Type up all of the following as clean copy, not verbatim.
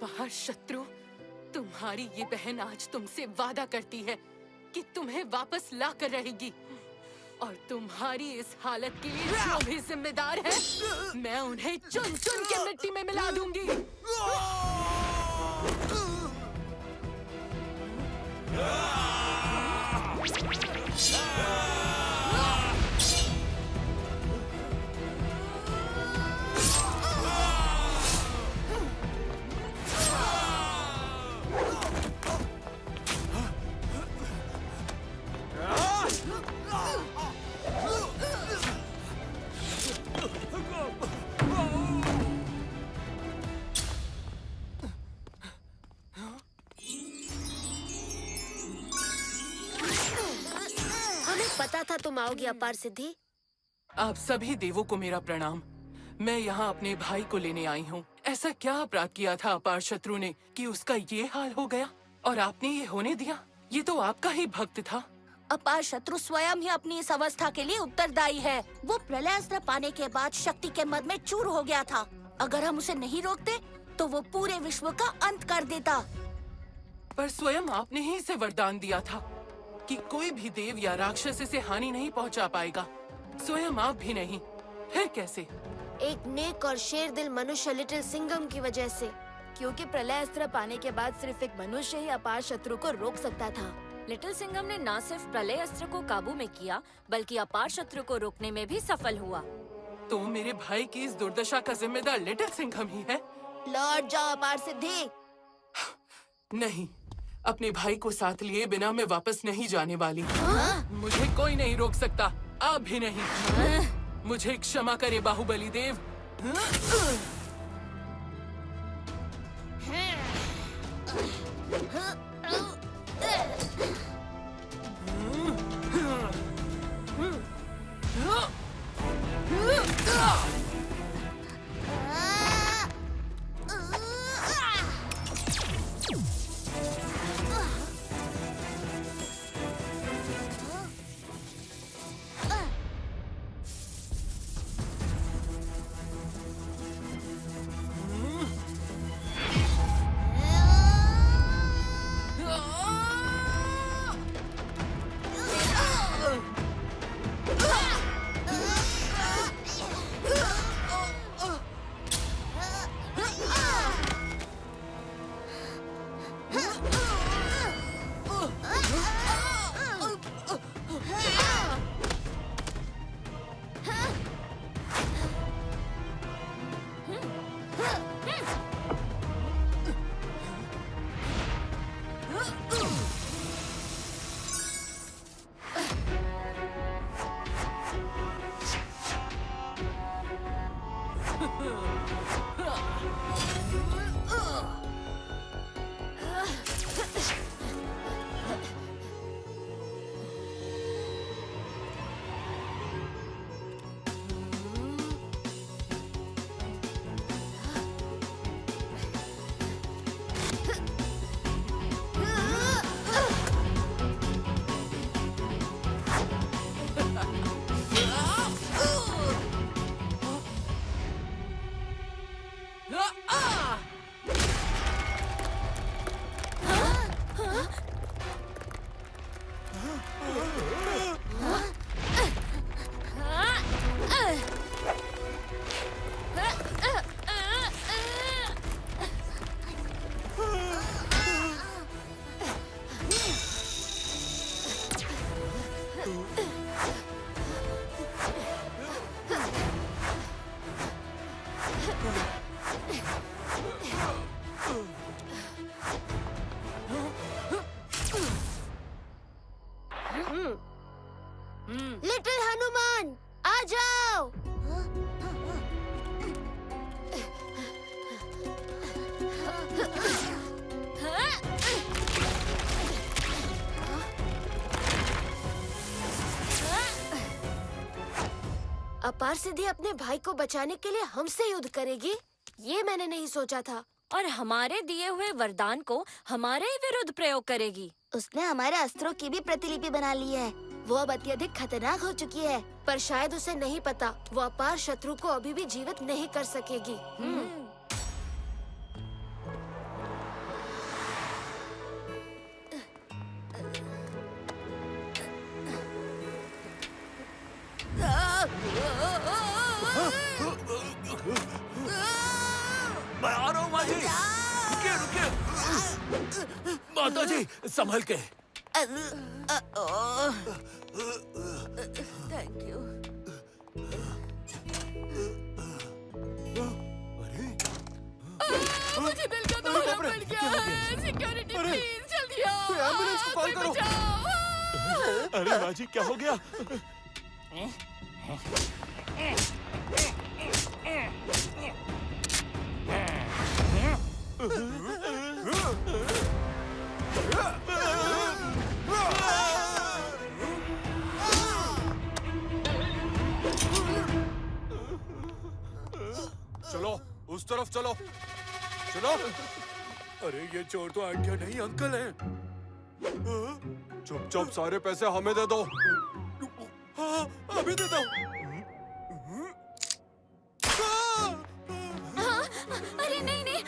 अपार शत्रु, तुम्हारी ये बहन आज तुमसे वादा करती है कि तुम्हें वापस ला कर रहेगी, और तुम्हारी इस हालत के लिए जो भी जिम्मेदार है, मैं उन्हें चुन चुन के मिट्टी में मिला दूंगी। पता था तुम आओगी अपार सिद्धि। आप सभी देवों को मेरा प्रणाम। मैं यहाँ अपने भाई को लेने आई हूँ। ऐसा क्या अपराध किया था अपार शत्रु ने कि उसका ये हाल हो गया, और आपने ये होने दिया? ये तो आपका ही भक्त था। अपार शत्रु स्वयं ही अपनी इस अवस्था के लिए उत्तरदायी है। वो प्रलयास्त्र पाने के बाद शक्ति के मद में चूर हो गया था। अगर हम उसे नहीं रोकते तो वो पूरे विश्व का अंत कर देता। पर स्वयं आपने ही इसे वरदान दिया था कि कोई भी देव या राक्षस इसे हानि नहीं पहुंचा पाएगा। स्वयं आप भी नहीं, फिर कैसे? एक नेक और शेर दिल मनुष्य लिटिल सिंघम की वजह से। क्योंकि प्रलयास्त्र पाने के बाद सिर्फ एक मनुष्य ही अपार शत्रु को रोक सकता था। लिटिल सिंघम ने न सिर्फ प्रलयास्त्र को काबू में किया, बल्कि अपार शत्रु को रोकने में भी सफल हुआ। तो मेरे भाई की इस दुर्दशा का जिम्मेदार लिटिल सिंघम ही है? लौट जाओ अपार सिद्धि। नहीं, अपने भाई को साथ लिए बिना मैं वापस नहीं जाने वाली। मुझे कोई नहीं रोक सकता, आप भी नहीं। मुझे क्षमा करे बाहुबली देव। लिटिल हनुमान, आ जाओ। अपार सिद्धि अपने भाई को बचाने के लिए हमसे युद्ध करेगी? ये मैंने नहीं सोचा था। और हमारे दिए हुए वरदान को हमारे ही विरुद्ध प्रयोग करेगी। उसने हमारे अस्त्रों की भी प्रतिलिपि बना ली है। वो अब अत्यधिक खतरनाक हो चुकी है, पर शायद उसे नहीं पता वो अपार शत्रु को अभी भी जीवित नहीं कर सकेगी। माँ जी, रुकिए रुकिए। माता जी संभल के। Thank you. मुझे दिल का दौरा पड़ गया है। सिक्योरिटी प्लीज जल्दी आओ। एम्बुलेंस को कॉल करो। अरे माँ जी क्या हो गया? चलो उस तरफ चलो। चलो। अरे ये चोर तो आंटिया नहीं अंकल हैं। चुपचाप सारे पैसे हमें दे दो। हाँ, अभी दे दो। अरे नहीं नहीं,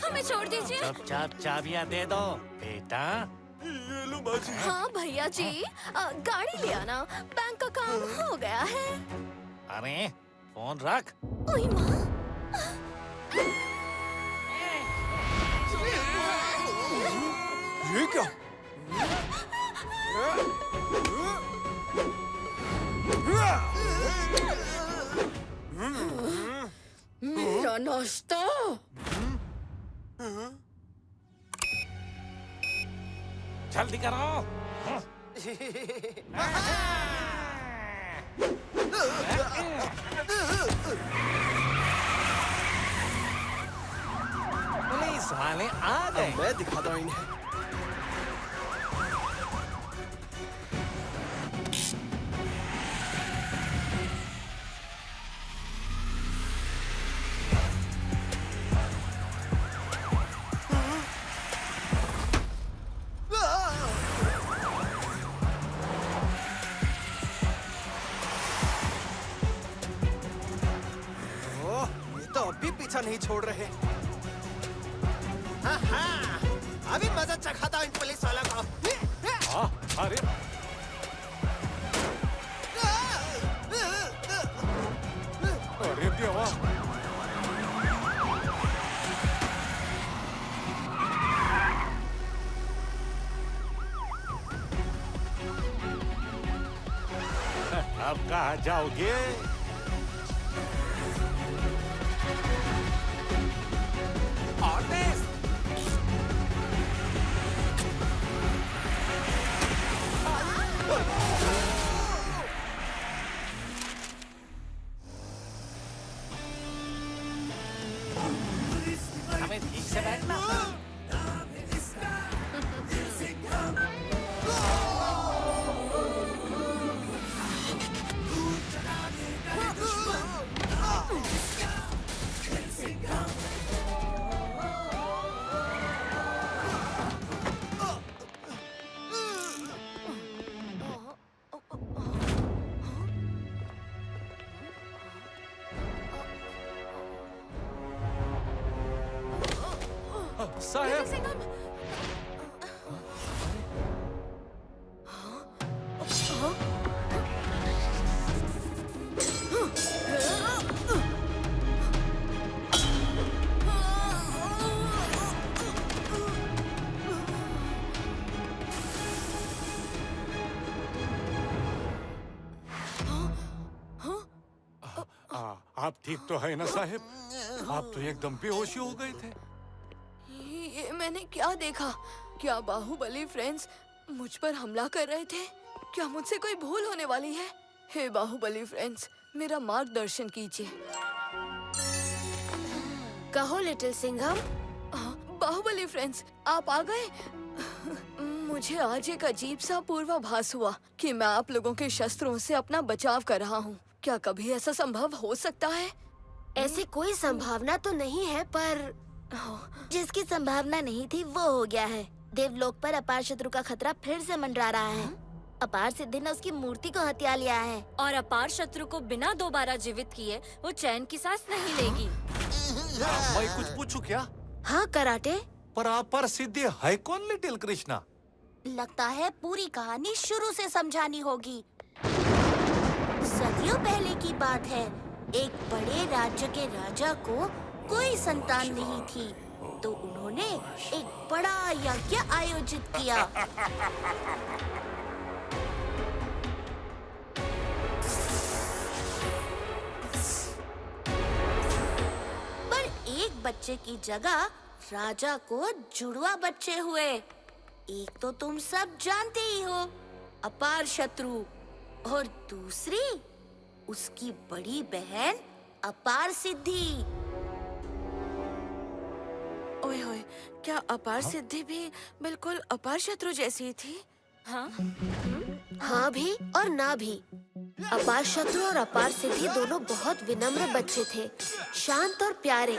हमें छोड़ दीजिए। चुपचाप चाबियां दे दो बेटा। ये लो माँ जी। हाँ भैया जी, गाड़ी ले आना, बैंक का काम हो गया है। अरे फोन रख। ओए माँ, ये क्या? मेरा नाश्ता। जल्दी करो। पुलिस वाले आ गए। मैं दिखाता हूँ इन्हें। अभी पीछा नहीं छोड़ रहे। अभी मजा चखाता हूं इन पुलिस वालों को। अरे अरे देवा। अब कहाँ जाओगे? हमें ठीक से बैठना। साहब, आप ठीक तो है ना साहब? आप तो एकदम बेहोशी हो गए थे। ये मैंने क्या देखा? क्या बाहुबली फ्रेंड्स मुझ पर हमला कर रहे थे? क्या मुझसे कोई भूल होने वाली है? हे बाहुबली फ्रेंड्स, मेरा मार्गदर्शन कीजिए। कहो लिटिल सिंघम। बाहुबली फ्रेंड्स, आप आ गए? मुझे आज एक अजीब सा पूर्वाभास हुआ कि मैं आप लोगों के शस्त्रों से अपना बचाव कर रहा हूँ। क्या कभी ऐसा संभव हो सकता है? ऐसी कोई संभावना तो नहीं है, पर जिसकी संभावना नहीं थी वो हो गया है। देवलोक पर अपार शत्रु का खतरा फिर से मंडरा रहा है। अपार सिद्धि ने उसकी मूर्ति को हत्या लिया है और अपार शत्रु को बिना दोबारा जीवित किए वो चैन की सांस नहीं लेगी। मैं कुछ पूछूं क्या? हाँ कराटे। पर अपार सिद्धि है कौन लिटिल कृष्णा? लगता है पूरी कहानी शुरू से समझानी होगी। सदियों पहले की बात है। एक बड़े राज्य के राजा को कोई संतान नहीं थी। तो उन्होंने एक बड़ा यज्ञ आयोजित किया। पर एक बच्चे की जगह राजा को जुड़वा बच्चे हुए। एक तो तुम सब जानते ही हो, अपार शत्रु, और दूसरी उसकी बड़ी बहन अपार सिद्धि। ओए होए, क्या अपार सिद्धि भी बिल्कुल अपार शत्रु जैसी थी? हाँ, हाँ भी और ना भी। अपार शत्रु और अपार सिद्धि दोनों बहुत विनम्र बच्चे थे, शांत और प्यारे।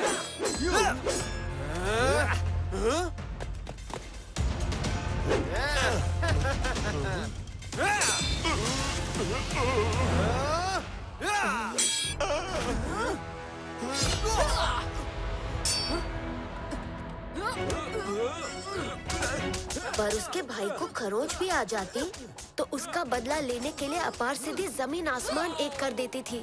पर उसके भाई को खरोच भी आ जाती तो उसका बदला लेने के लिए अपार सिद्धि जमीन आसमान एक कर देती थी।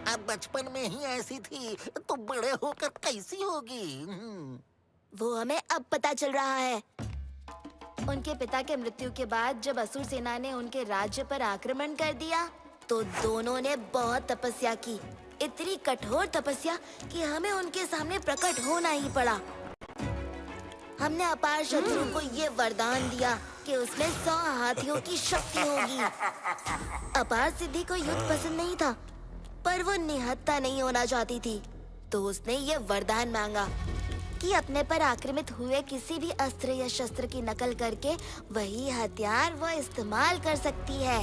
अब बचपन में ही ऐसी थी तो बड़े होकर कैसी होगी? वो हमें अब पता चल रहा है। उनके पिता के मृत्यु के बाद जब असुर सेना ने उनके राज्य पर आक्रमण कर दिया, तो दोनों ने बहुत तपस्या की, इतनी कठोर तपस्या कि हमें उनके सामने प्रकट होना ही पड़ा। हमने अपार शत्रु को ये वरदान दिया कि उसमें 100 हाथियों की शक्ति होगी। अपार सिद्धि को युद्ध पसंद नहीं था, पर वो निहत्था नहीं होना चाहती थी, तो उसने ये वरदान मांगा कि अपने पर आक्रमित हुए किसी भी अस्त्र या शस्त्र की नकल करके वही हथियार वो इस्तेमाल कर सकती है।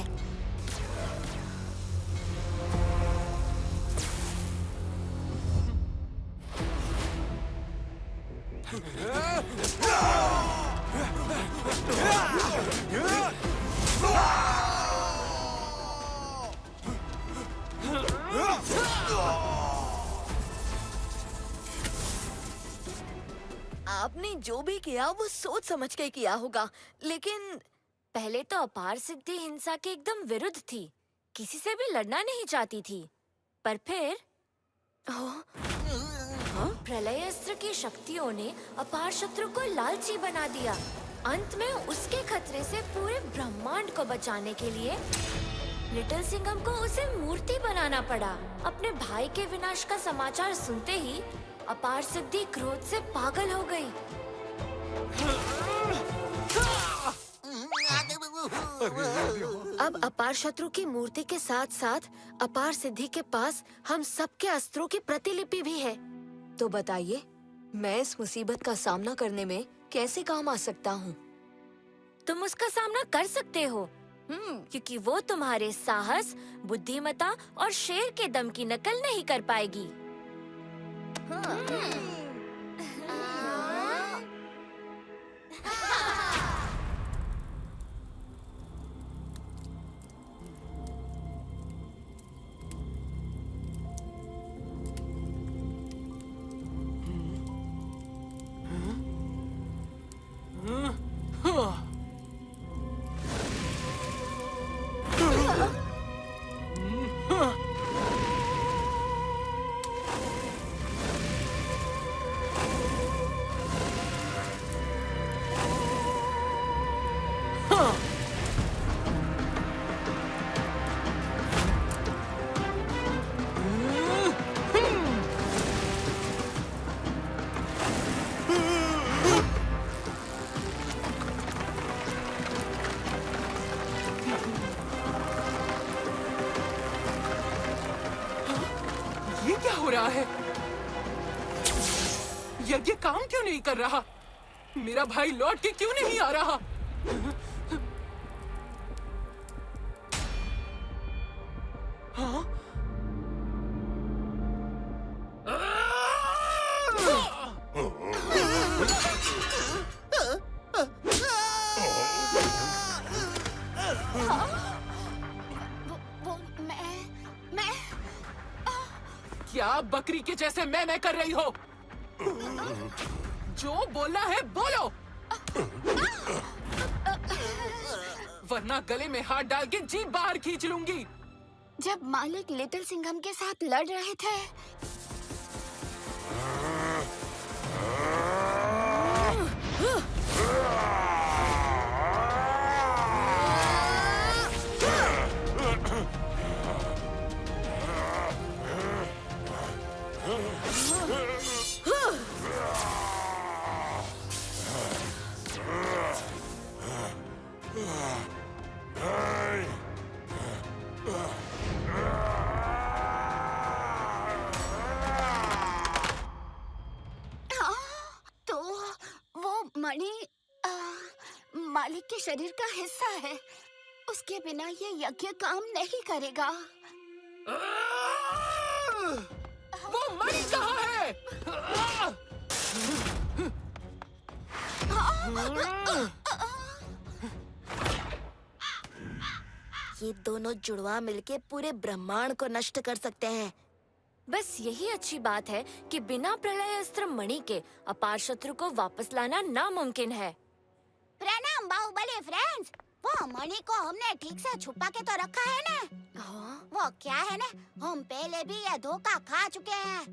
आपने जो भी किया वो सोच समझ के किया होगा, लेकिन पहले तो अपार सिद्धि हिंसा के एकदम विरुद्ध थी, किसी से भी लड़ना नहीं चाहती थी। पर फिर प्रलय अस्त्र की शक्तियों ने अपार शत्रु को लालची बना दिया। अंत में उसके खतरे से पूरे ब्रह्मांड को बचाने के लिए लिटिल सिंघम को उसे मूर्ति बनाना पड़ा। अपने भाई के विनाश का समाचार सुनते ही अपार सिद्धि क्रोध से पागल हो गई। अब अपार शत्रु की मूर्ति के साथ साथ अपार सिद्धि के पास हम सबके अस्त्रों की प्रतिलिपि भी है। तो बताइए, मैं इस मुसीबत का सामना करने में कैसे काम आ सकता हूँ? तुम उसका सामना कर सकते हो, क्योंकि वो तुम्हारे साहस, बुद्धिमता और शेर के दम की नकल नहीं कर पाएगी। ये क्या हो रहा है? यज्ञ काम क्यों नहीं कर रहा? मेरा भाई लौट के क्यों नहीं आ रहा? हाँ? मैं क्या बकरी के जैसे मैं कर रही हो? जो बोलना है बोलो। वरना गले में हाथ डाल के जीभ बाहर खींच लूंगी। जब मालिक लिटिल सिंघम के साथ लड़ रहे थे तो वो मणि मालिक के शरीर का हिस्सा है। उसके बिना ये यज्ञ काम नहीं करेगा। वो मणि कहाँ है? ये दोनों जुड़वा मिलके पूरे ब्रह्मांड को नष्ट कर सकते हैं। बस यही अच्छी बात है कि बिना प्रलय अस्त्र मणि के अपार शत्रु को वापस लाना नामुमकिन है। प्रणाम बाहुबली फ्रेंड्स। वो मणि को हमने ठीक से छुपा के तो रखा है ना? वो क्या है ना, हम पहले भी ये धोखा खा चुके हैं।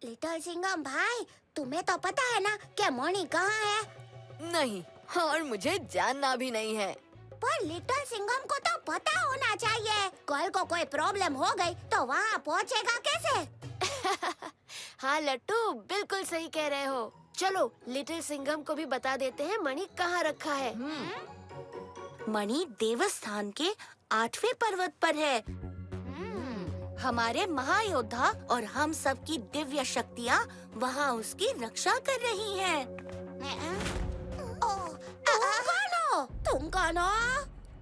लिटिल सिंघम भाई, तुम्हें तो पता है ना कि मणि कहाँ है? नहीं, और मुझे जानना भी नहीं है। पर लिटिल सिंघम को तो पता होना चाहिए। कल को कोई प्रॉब्लम हो गई तो वहाँ पहुँचेगा कैसे? हाँ लट्टू, बिल्कुल सही कह रहे हो। चलो लिटिल सिंघम को भी बता देते हैं मणि कहाँ रखा है। मणि देवस्थान के 8वें पर्वत पर है। हमारे महायोद्धा और हम सब की दिव्य शक्तियाँ वहाँ उसकी रक्षा कर रही हैं। तुम कौन हो?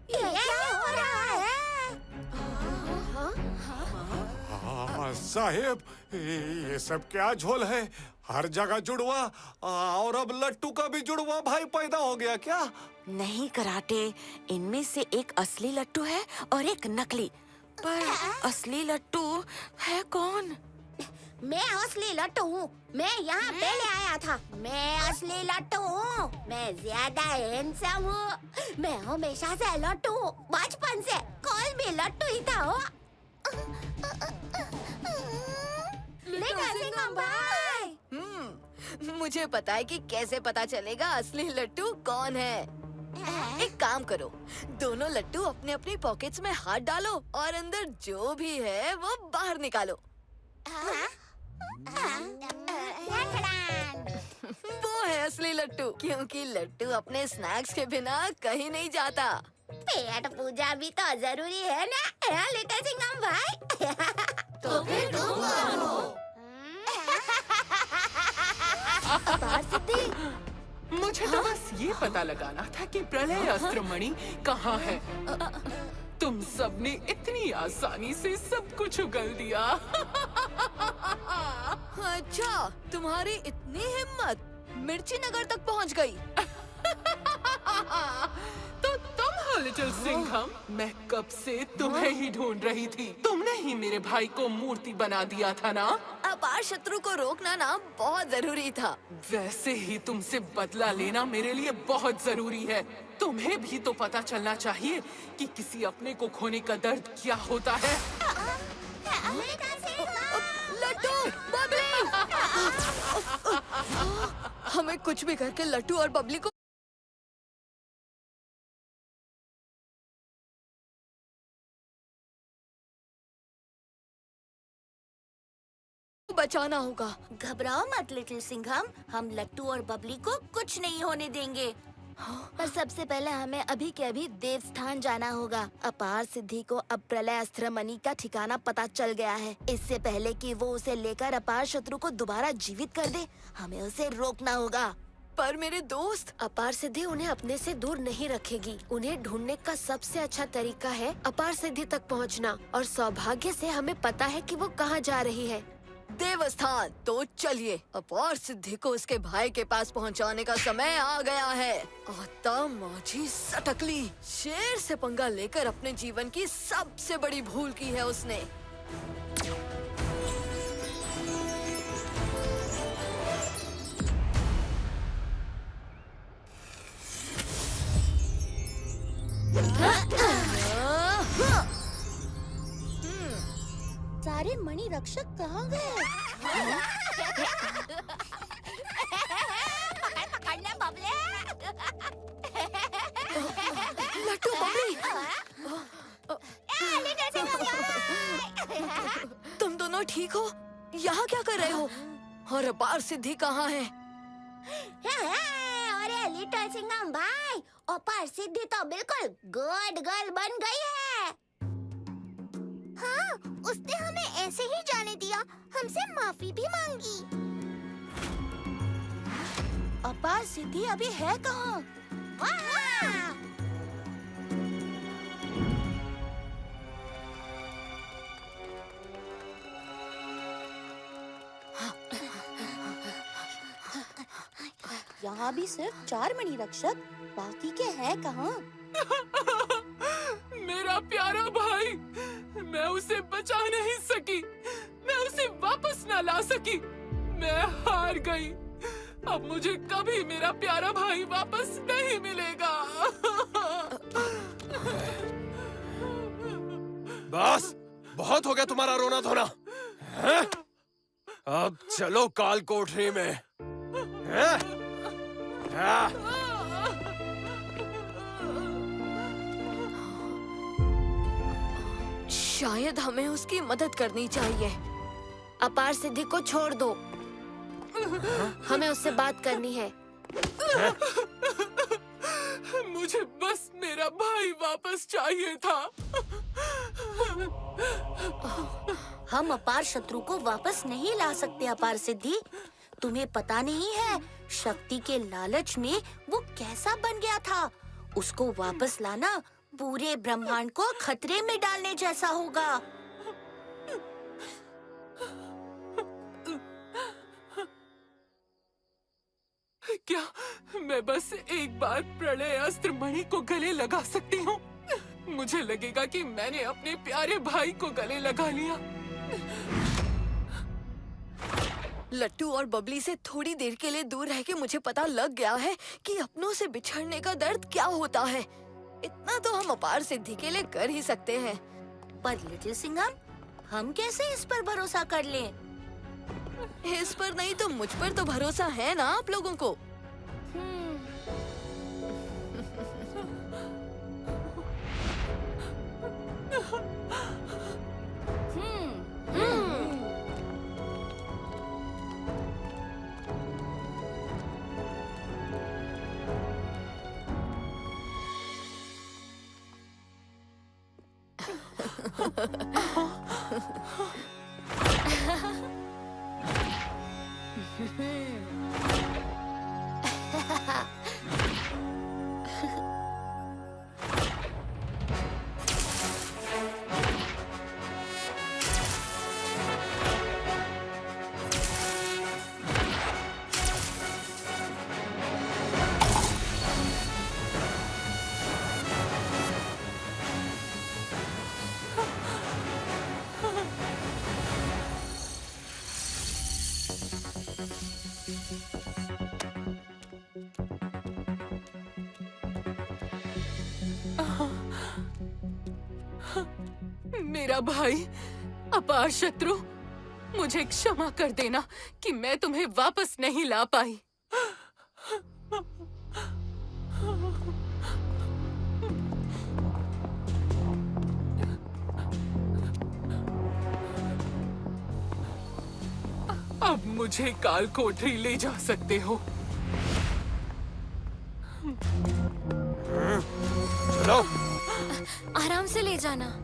ये क्या हो रहा है? साहेब, ये सब क्या झोल है? हर जगह जुड़वा, और अब लट्टू का भी जुड़वा भाई पैदा हो गया क्या? नहीं कराटे, इनमें से एक असली लट्टू है और एक नकली। पर असली लट्टू है कौन? मैं असली लट्टू हूँ। मैं यहाँ पहले आया था। मैं असली लट्टू हूँ। मैं ज्यादा हैंडसम हूँ। मैं हमेशा से लट्टू हूँ, बचपन से। कल भी लट्टू ही था हो। लिटिल सिंघम भाई। मुझे पता है कि कैसे पता चलेगा असली लट्टू कौन है। एक काम करो, दोनों लट्टू अपने अपनी पॉकेट्स में हाथ डालो और अंदर जो भी है वो बाहर निकालो। वो है असली लट्टू, क्योंकि लट्टू अपने स्नैक्स के बिना कहीं नहीं जाता। पेट पूजा भी तो जरूरी है ना, लिटिल सिंघम भाई। तो फिर तुम कौन हो? मुझे तो बस ये पता लगाना था कि प्रलय अस्त्र मणि कहाँ है। तुम सबने इतनी आसानी से सब कुछ उगल दिया। अच्छा, तुम्हारी इतनी हिम्मत मिर्ची नगर तक पहुंच गई। तो तुम हो लिटिल सिंघम? मैं कब से तुम्हें ही ढूंढ रही थी। तुमने ही मेरे भाई को मूर्ति बना दिया था ना? अपार शत्रु को रोकना ना बहुत जरूरी था। वैसे ही तुमसे बदला लेना मेरे लिए बहुत जरूरी है। तुम्हें भी तो पता चलना चाहिए कि किसी अपने को खोने का दर्द क्या होता है। लट्टू, बबली! हमें कुछ भी करके लट्टू और बबली को बचाना होगा। घबराओ मत लिटिल सिंघम, हम लट्टू और बबली को कुछ नहीं होने देंगे। पर सबसे पहले हमें अभी के अभी देवस्थान जाना होगा। अपार सिद्धि को अब प्रलय अस्त्र मणि का ठिकाना पता चल गया है। इससे पहले कि वो उसे लेकर अपार शत्रु को दोबारा जीवित कर दे, हमें उसे रोकना होगा। पर मेरे दोस्त, अपार सिद्धि उन्हें अपने से दूर नहीं रखेगी। उन्हें ढूंढने का सबसे अच्छा तरीका है अपार सिद्धि तक पहुंचना। और सौभाग्य से हमें पता है कि वो कहाँ जा रही है। देवस्थान। तो चलिए, अपार सिद्धि को उसके भाई के पास पहुंचाने का समय आ गया है। आता माझी सटकली, शेर से पंगा लेकर अपने जीवन की सबसे बड़ी भूल की है उसने। सारे मणि रक्षक कहाँ गए? पकड़ना बबले। लट्टू बबली, तुम दोनों ठीक हो? यहाँ क्या कर रहे हो? और अपार सिद्धि कहाँ है? अरे लिटिल सिंघम भाई, अपार सिद्धि तो बिल्कुल गुड गर्ल बन गई है। हाँ, उसने हमें ऐसे ही जाने दिया, हमसे माफी भी मांगी। अपार सिद्धि अभी है कहाँ? यहाँ भी सिर्फ 4 मणि रक्षक, बाकी के हैं कहाँ? मेरा प्यारा भाई, मैं उसे बचा नहीं सकी, मैं उसे वापस ना ला सकी, मैं हार गई। अब मुझे कभी मेरा प्यारा भाई वापस नहीं मिलेगा। बस, बहुत हो गया तुम्हारा रोना धोना। हैं? अब चलो काल कोठरी में। हैं? हाँ। शायद हमें उसकी मदद करनी चाहिए। अपार सिद्धि को छोड़ दो, हमें उससे बात करनी है। मुझे बस मेरा भाई वापस चाहिए था। हम अपार शत्रु को वापस नहीं ला सकते अपार सिद्धि। तुम्हें पता नहीं है, शक्ति के लालच में वो कैसा बन गया था। उसको वापस लाना पूरे ब्रह्मांड को खतरे में डालने जैसा होगा। क्या मैं बस एक बार प्रलय अस्त्र मणि को गले लगा सकती हूँ? मुझे लगेगा कि मैंने अपने प्यारे भाई को गले लगा लिया। लट्टू और बबली से थोड़ी देर के लिए दूर रह के मुझे पता लग गया है कि अपनों से बिछड़ने का दर्द क्या होता है। इतना तो हम अपार सिद्धि के लिए कर ही सकते हैं। पर लिटिल सिंघम, हम कैसे इस पर भरोसा कर लें? इस पर नहीं तो मुझ पर तो भरोसा है ना आप लोगों को। मेरा भाई अपार शत्रु, मुझे क्षमा कर देना कि मैं तुम्हें वापस नहीं ला पाई। अब मुझे काल कोठरी ले जा सकते हो। चलो। आराम से ले जाना।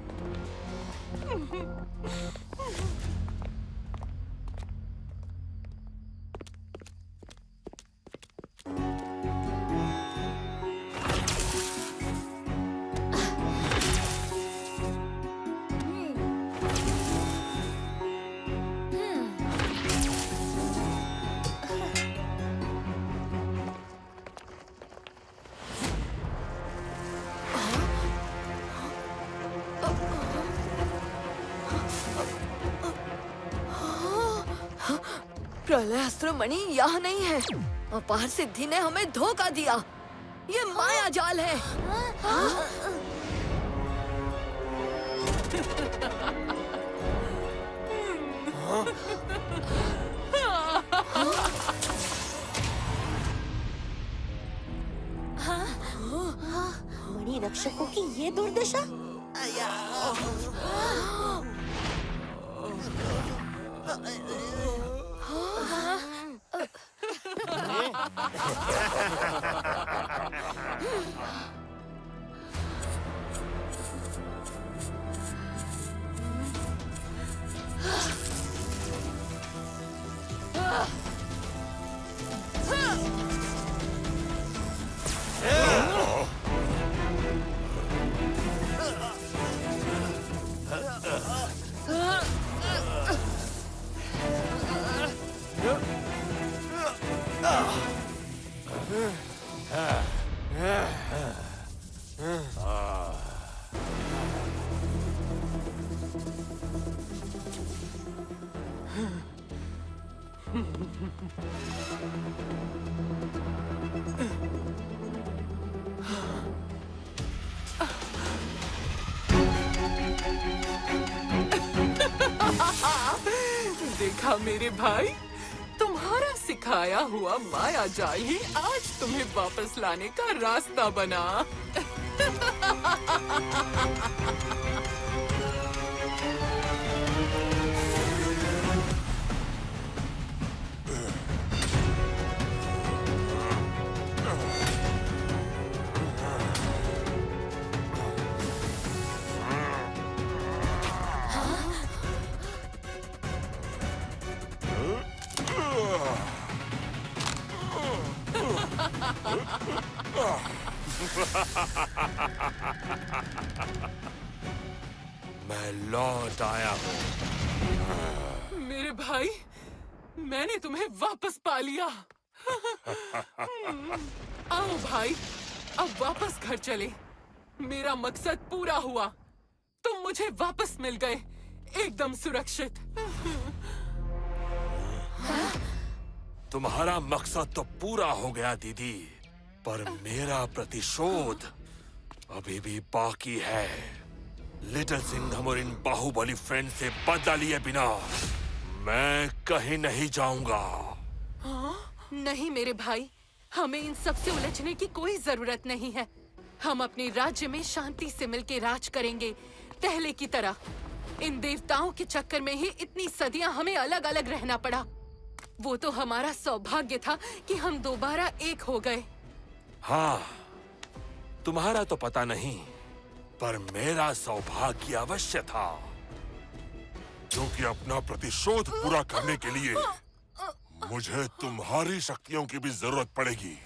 प्रलय अस्त्र मणि यहाँ नहीं है। अपार सिद्धि ने हमें धोखा दिया। ये माया जाल है। रक्षकों की ये दुर्दशा। देखा मेरे भाई, तुम्हारा सिखाया हुआ माया जाल ही आज तुम्हें वापस लाने का रास्ता बना। मैं लौट आया हूँ। मेरे भाई, मैंने तुम्हें वापस पा लिया। आओ भाई, अब वापस घर चले। मेरा मकसद पूरा हुआ। तुम मुझे वापस मिल गए, एकदम सुरक्षित। तुम्हारा मकसद तो पूरा हो गया दीदी, पर मेरा प्रतिशोध अभी भी बाकी है। लिटिल सिंघम और इन बाहुबली फ्रेंड से बदला लिए बिना मैं कहीं नहीं जाऊंगा। नहीं मेरे भाई, हमें इन सब से उलझने की कोई जरूरत नहीं है। हम अपने राज्य में शांति से मिलकर राज करेंगे, पहले की तरह। इन देवताओं के चक्कर में ही इतनी सदियां हमें अलग अलग रहना पड़ा। वो तो हमारा सौभाग्य था कि हम दोबारा एक हो गए। हाँ, तुम्हारा तो पता नहीं, पर मेरा सौभाग्य अवश्य था। क्योंकि अपना प्रतिशोध पूरा करने के लिए मुझे तुम्हारी शक्तियों की भी जरूरत पड़ेगी।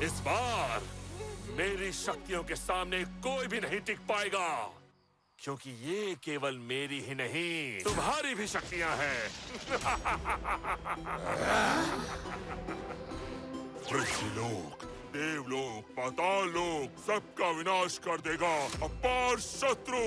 इस बार मेरी शक्तियों के सामने कोई भी नहीं टिक पाएगा, क्योंकि ये केवल मेरी ही नहीं, तुम्हारी भी शक्तियां हैं। पृथ्वीलोक, देवलोक, पाताल लोक, सबका विनाश कर देगा अपार शत्रु।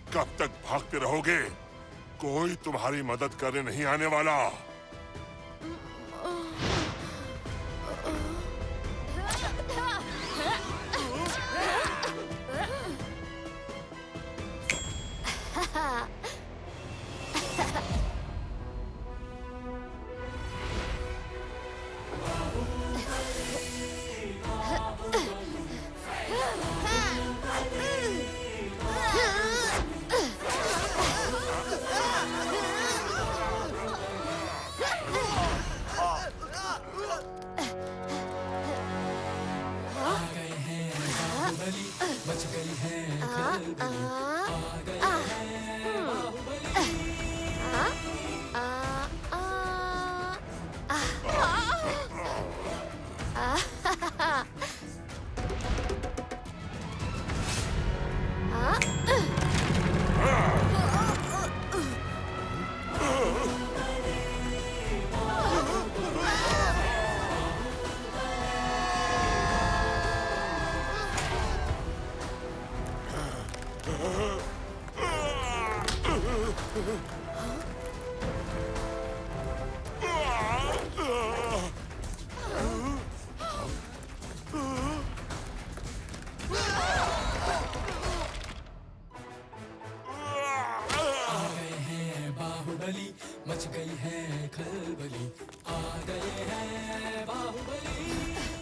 कब तक भागते रहोगे? कोई तुम्हारी मदद करने नहीं आने वाला।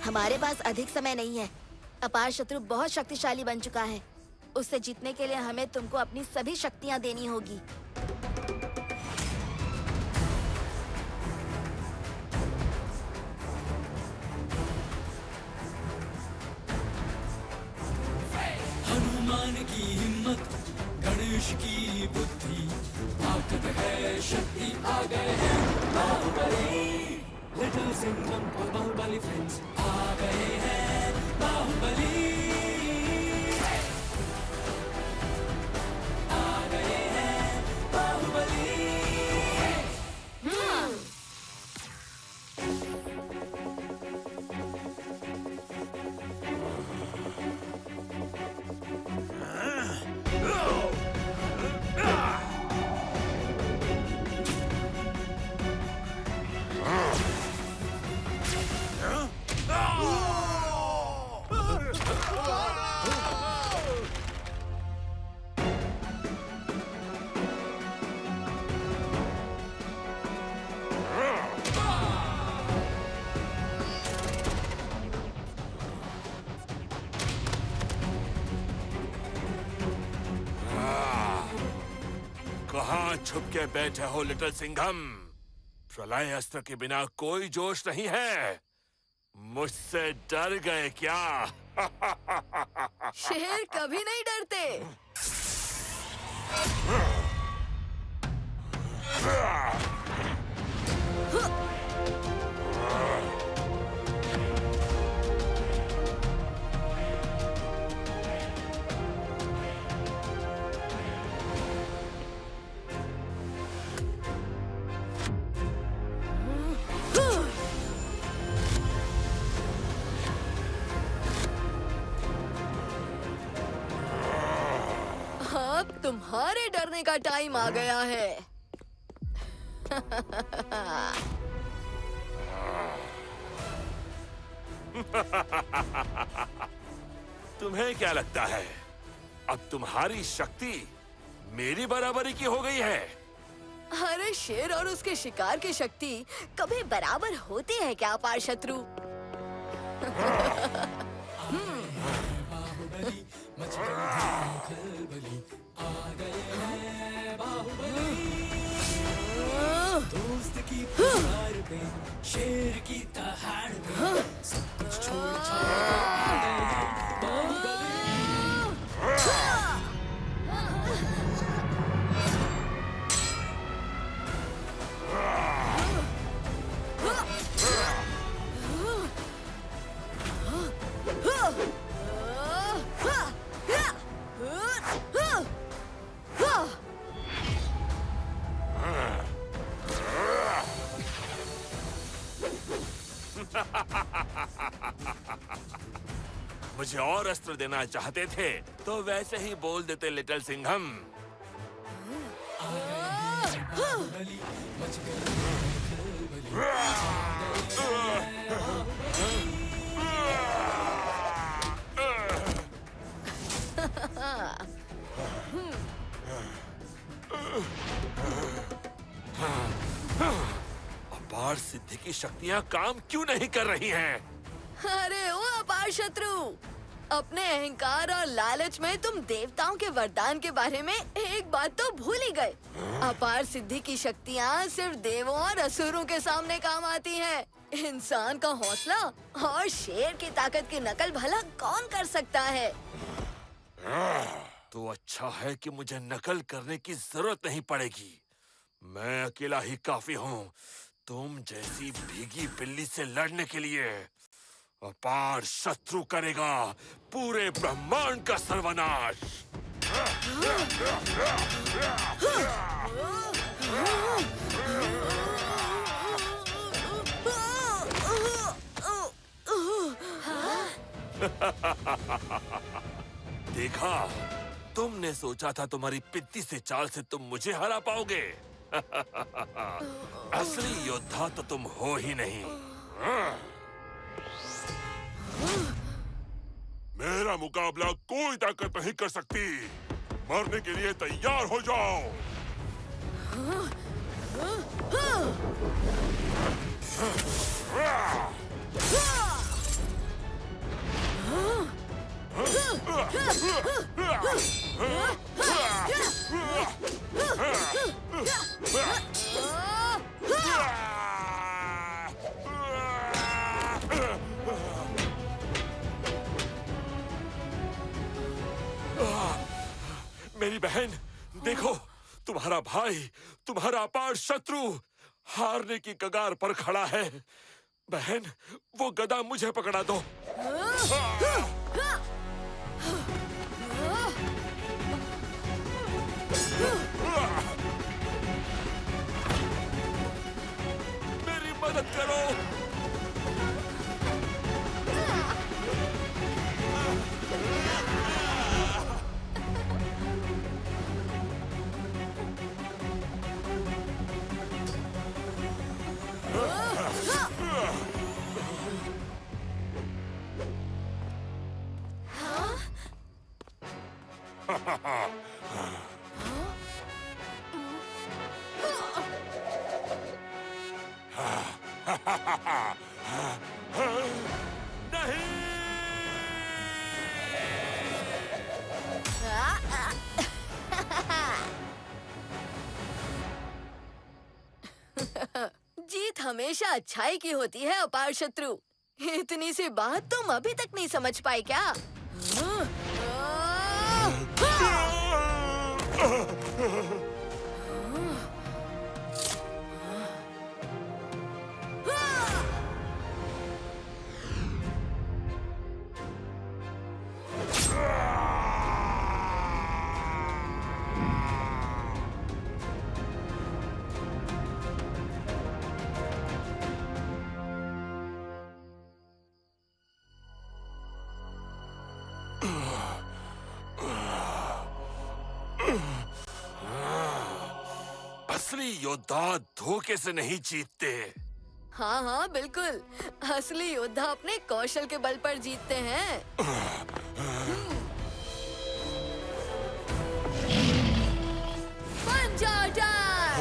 हमारे पास अधिक समय नहीं है। अपार शत्रु बहुत शक्तिशाली बन चुका है। उससे जीतने के लिए हमें तुमको अपनी सभी शक्तियां देनी होगी। हनुमान की हिम्मत, गणेश की बुद्धि, ताकत है, शक्ति आ गए हैं बाहुबली। लिटिल सिंघम और बाहुबली फ्रेंड्स आ गए हैं बाहुबली। आ गए हैं बाहुबली। कहाँ छुप के बैठे हो लिटिल सिंघम? प्रलय अस्त्र के बिना कोई जोश नहीं है। मुझसे डर गए क्या? शेर कभी नहीं डरते। अब तुम्हारे डरने का टाइम आ गया है। तुम्हें क्या लगता है अब तुम्हारी शक्ति मेरी बराबरी की हो गई है? अरे शेर और उसके शिकार की शक्ति कभी बराबर होती है क्या अपार शत्रु? बाहुबली मच गई है खलबली, आ गए हैं बाहुबली। दोस्त की पुकार पे, शेर की दहाड़ पे, सब कुछ छोड़ छाड़ के आ गए हैं बाहुबली। मुझे और अस्त्र देना चाहते थे तो वैसे ही बोल देते लिटिल सिंघम। आ गए हैं बाहुबली, मच गई है खलबली, आ गए हैं बाहुबली। अपार सिद्धि की शक्तियाँ काम क्यों नहीं कर रही हैं? अरे ओ अपार शत्रु, अपने अहंकार और लालच में तुम देवताओं के वरदान के बारे में एक बात तो भूल ही गए। अपार सिद्धि की शक्तियाँ सिर्फ देवों और असुरों के सामने काम आती हैं। इंसान का हौसला और शेर की ताकत की नकल भला कौन कर सकता है? तो अच्छा है कि मुझे नकल करने की जरूरत नहीं पड़ेगी। मैं अकेला ही काफी हूँ तुम जैसी भीगी बिल्ली से लड़ने के लिए। अपार शत्रु करेगा पूरे ब्रह्मांड का सर्वनाश। देखा, तुमने सोचा था तुम्हारी पित्ती से चाल से तुम मुझे हरा पाओगे। असली योद्धा तो तुम हो ही नहीं। मेरा मुकाबला कोई ताकत नहीं कर सकती। मरने के लिए तैयार हो जाओ। मेरी बहन, देखो, तुम्हारा भाई, तुम्हारा अपार शत्रु हारने की कगार पर खड़ा है। बहन, वो गदा मुझे पकड़ा दो। मेरी मदद करो। जीत हमेशा अच्छाई की होती है अपार शत्रु। इतनी सी बात तुम अभी तक नहीं समझ पाए क्या? असली योद्धा धोखे से नहीं जीतते। हाँ हाँ बिल्कुल, असली योद्धा अपने कौशल के बल पर जीतते हैं। पंजा अटैक!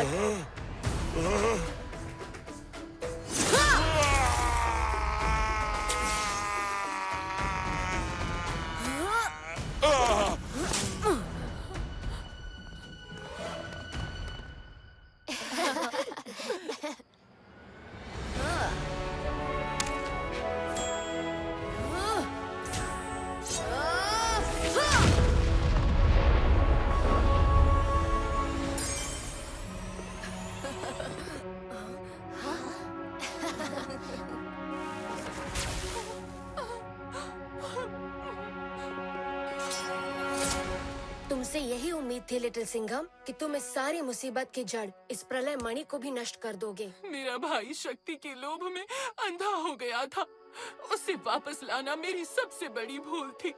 तुमसे यही उम्मीद थी लिटिल सिंघम कि तुम इस सारी मुसीबत की जड़ इस प्रलय मणि को भी नष्ट कर दोगे। मेरा भाई शक्ति के लोभ में अंधा हो गया था। उसे वापस लाना मेरी सबसे बड़ी भूल थी।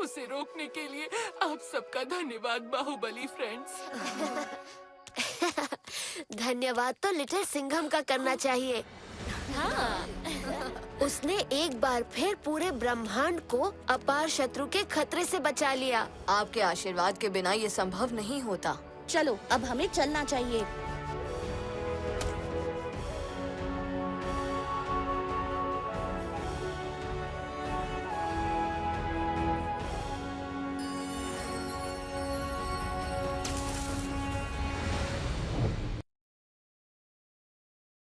उसे रोकने के लिए आप सबका धन्यवाद बाहुबली फ्रेंड्स। धन्यवाद तो लिटिल सिंघम का करना चाहिए। हाँ। उसने एक बार फिर पूरे ब्रह्मांड को अपार शत्रु के खतरे से बचा लिया। आपके आशीर्वाद के बिना ये संभव नहीं होता। चलो अब हमें चलना चाहिए।